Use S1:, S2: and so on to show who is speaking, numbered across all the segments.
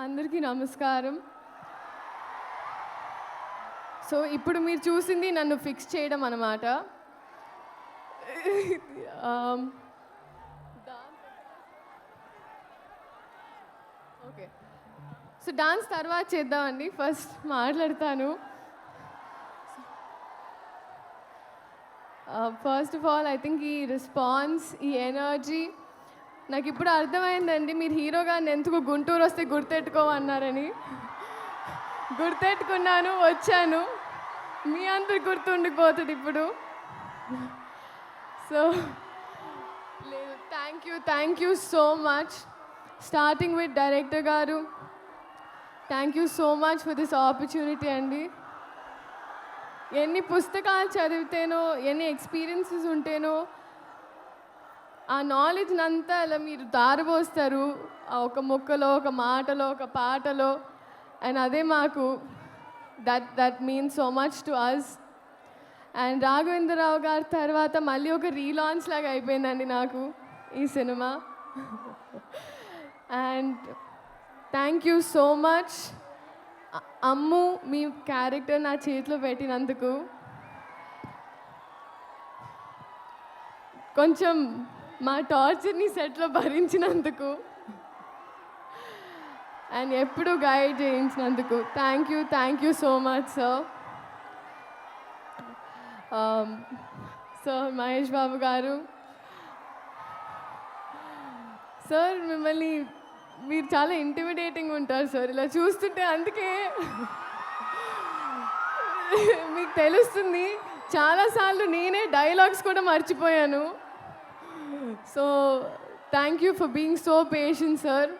S1: అందరికీ నమస్కారం. సో ఇప్పుడు మీరు చూసింది నన్ను ఫిక్స్ చేయడం అన్నమాట. ఓకే, సో డాన్స్ తర్వాత చేద్దామండి. ఫస్ట్ మాట్లాడతాను. First of all I think ఈ రెస్పాన్స్, ఈ ఎనర్జీ నాకు ఇప్పుడు అర్థమైందండి. మీరు హీరో గారిని ఎందుకు గుంటూరు వస్తే గుర్తెట్టుకోమన్నారని. గుర్తెట్టుకున్నాను, వచ్చాను. మీ అందరికి గుర్తుండిపోతుంది ఇప్పుడు. సో లేదు, thank you so much. Starting with director garu, thank you so much for this opportunity అండి. ఎన్ని పుస్తకాలు చదివితేనో, ఎన్ని ఎక్స్పీరియన్సెస్ ఉంటేనో ఆ నాలెడ్జ్ని అంతా అలా మీరు దారబోస్తారు ఒక ముక్కలో, ఒక మాటలో, ఒక పాటలో. అండ్ అదే మాకు that means so much to us. And Raghavendra Rao గారి తర్వాత మళ్ళీ ఒక రీలాంచ్ లాగా అయిపోయిందండి నాకు ఈ సినిమా. And thank you so much Ammu, మీ క్యారెక్టర్ నా చేతిలో పెట్టినందుకు. కొంచెం మా టార్చర్ని సెట్లో భరించినందుకు అండ్ ఎప్పుడు గైడ్ చేయించినందుకు thank you so much sir. Sir Mahesh Babu garu, sir మిమ్మల్ని మీరు చాలా ఇంటిమిడేటింగ్ ఉంటారు సార్. ఇలా చూస్తుంటే అందుకే మీకు తెలుస్తుంది. చాలాసార్లు నేనే డైలాగ్స్ కూడా మర్చిపోయాను. So thank you for being so patient sir.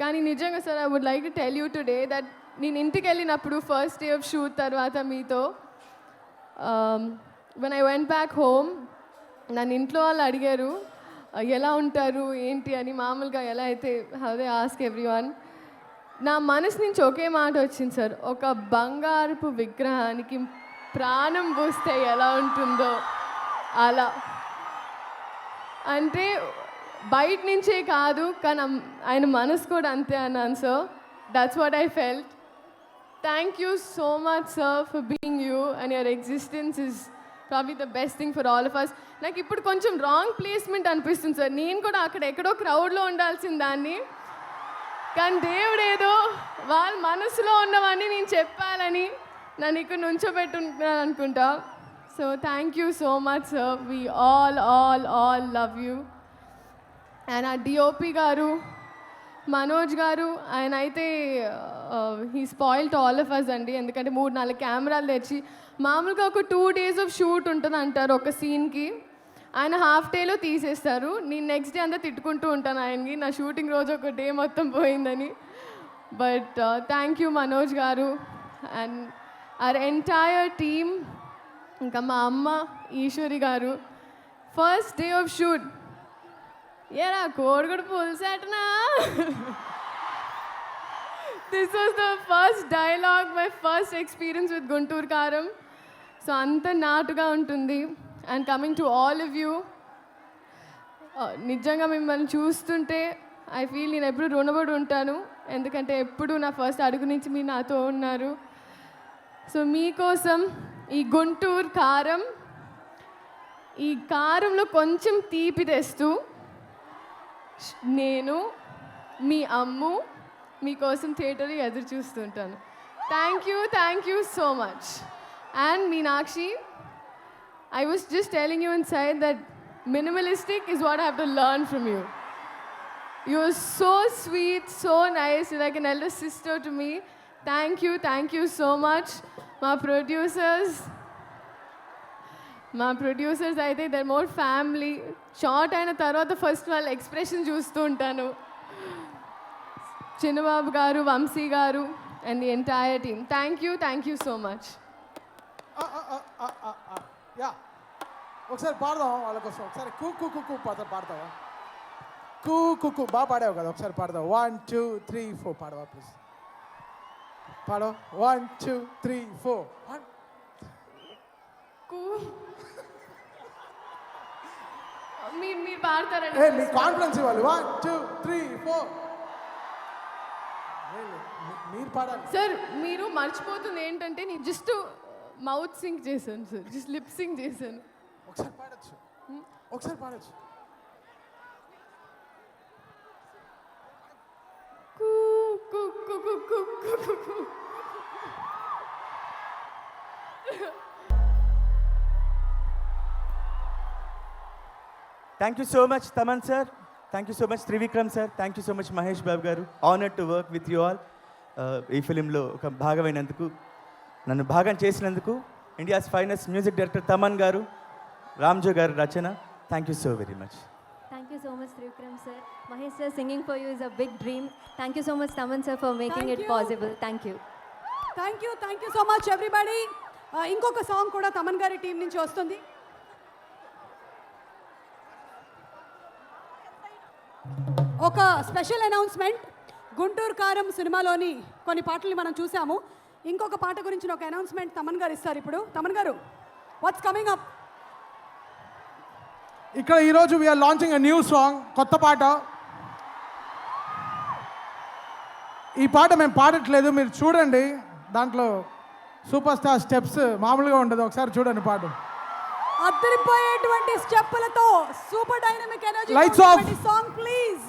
S1: కానీ నిజంగా sir, I would like to tell you today that నేను ఇంటికి వెళ్ళినప్పుడు ఫస్ట్ డే ఆఫ్ షూట్ తర్వాత మీతో when I went back home, నన్ను ఇంట్లో వాళ్ళు అడిగారు ఎలా ఉంటారు ఏంటి అని. మామూలుగా ఎలా అయితే అదే ఆస్క్ ఎవ్రీవన్. నా మనసు నుంచి ఒకే మాట వచ్చింది సార్, ఒక బంగారపు విగ్రహానికి ప్రాణం పోస్తే ఎలా ఉంటుందో అలా. అంటే బయట నుంచే కాదు, కానీ ఆయన మనసు కూడా అంతే అన్నాను sir. That's what I felt. Thank you so much sir for being you and your existence is probably the best thing for all of us. నాకు ఇప్పుడు కొంచెం రాంగ్ ప్లేస్మెంట్ అనిపిస్తుంది సార్. నేను కూడా అక్కడ ఎక్కడో క్రౌడ్లో ఉండాల్సిన దాన్ని, కానీ దేవుడు ఏదో వాళ్ళ మనసులో ఉన్నవన్నీ నేను చెప్పాలని నన్ను ఇక్కడ నుంచోబెట్టుకుంటున్నాను అనుకుంటా. So thank you so much sir. We all love you. And ఆ డిఓపి గారు మనోజ్ గారు, ఆయన అయితే he spoiled all of us అండి. ఎందుకంటే 3-4 కెమెరాలు తెచ్చి, మామూలుగా ఒక 2 days ఆఫ్ షూట్ ఉంటుంది అంటారు ఒక సీన్కి, ఆయన హాఫ్ డేలో తీసేస్తారు. నేను నెక్స్ట్ డే అంతా తిట్టుకుంటూ ఉంటాను ఆయనకి, నా షూటింగ్ రోజు ఒక డే మొత్తం పోయిందని. బట్ థ్యాంక్ యూ మనోజ్ గారు అండ్ అవర్ ఎంటైర్ టీమ్. ఇంకా మా అమ్మ ఈశ్వరి గారు, ఫస్ట్ డే ఆఫ్ షూట్ ఏరా కోడిగుడు పులిసేటనా. This was the first dialogue, my first experience with Guntur Kaaram. So అంత నాటుగా ఉంటుంది. And coming to all of you, నిజంగా మిమ్మల్ని చూస్తుంటే ఐ ఫీల్ నేను ఎప్పుడు రుణపడి ఉంటాను. ఎందుకంటే ఎప్పుడు నా ఫస్ట్ అడుగు నుంచి మీరు నాతో ఉన్నారు. సో మీకోసం ఈ గుంటూరు కారం, ఈ కారంలో కొంచెం తీపి తెస్తూ నేను మీ అమ్ము మీకోసం థియేటర్లో ఎదురు చూస్తుంటాను. Thank you so much. And Meenakshi, I was just telling you inside that minimalistic is what I have to learn from you. You are so sweet, so nice. You're like an elder sister to me. Thank you so much. My producers అయితే they're more family. Short అయిన తర్వాత first వాళ్ళ expression చూస్తూ ఉంటాను. చిన్నబాబు గారు, వంశీ గారు and the entire team, thank you so much.
S2: Yeah, ఒకసారి పాడదాం వాళ్ళ కోసం. ఒకసారి కూ కూ కూ కూ పాడతావా? కూ కూ కూ బాగా పాడావు కదా, ఒకసారి పాడదాం. 1 2 3 4 పాడవా ప్లీజ్. పాడో 1 2 3 4.
S1: మీరు పాడతారండి.
S2: మీ కాన్ఫిడెన్స్ ఇవ్వాలి. 1 2 3 4. మీరు పాడాలి.
S1: సార్ మీరు మర్చిపోతుంది ఏంటంటే నేను జస్ట్ మౌత్ సింక్ చేశాను సార్, జస్ట్ లిప్ సింక్ చేశాను.
S2: ఒకసారి పాడచ్చు, ఒకసారి పాడచ్చు.
S1: కూ కు కు కు కు కు కు కు.
S3: Thank you so much Thaman sir, thank you so much Trivikram sir, thank you so much Mahesh Babu garu. Honour to work with you all. ఈ ఫిలింలో ఒక భాగమైనందుకు, నన్ను భాగం చేసినందుకు India's finest music director Thaman garu, Ramjo garu రచన, thank you so very much.
S4: Thank you so much, Trivikram sir. Mahesh sir, singing for you is a big dream. Thank you so much, Taman sir, for making
S5: Thank
S4: it
S5: you.
S4: possible. Thank you.
S5: Thank you so much everybody. ఇంకొక song కూడా తమన్ గారి team నుంచి వస్తుంది. ఒక special announcement. Guntur కారం సినిమాలోని కొన్ని పాటల్ని మనం చూసాము. ఇంకొక పాట గురించి ఒక అనౌన్స్మెంట్ తమన్ గారు ఇస్తారు ఇప్పుడు. తమన్ గారు, వాట్స్ కమింగ్ అప్?
S2: ఇక్కడ ఈరోజు we are launching a new song, కొత్త పాట. ఈ పాట మేము పాడట్లేదు, మీరు చూడండి. దాంట్లో సూపర్ స్టార్ స్టెప్స్ మామూలుగా ఉండదు, ఒకసారి చూడండి పాట.
S5: అద్దరిపోయేటువంటి స్టెప్పులతో super dynamic energy
S2: Lights off.
S5: Song please.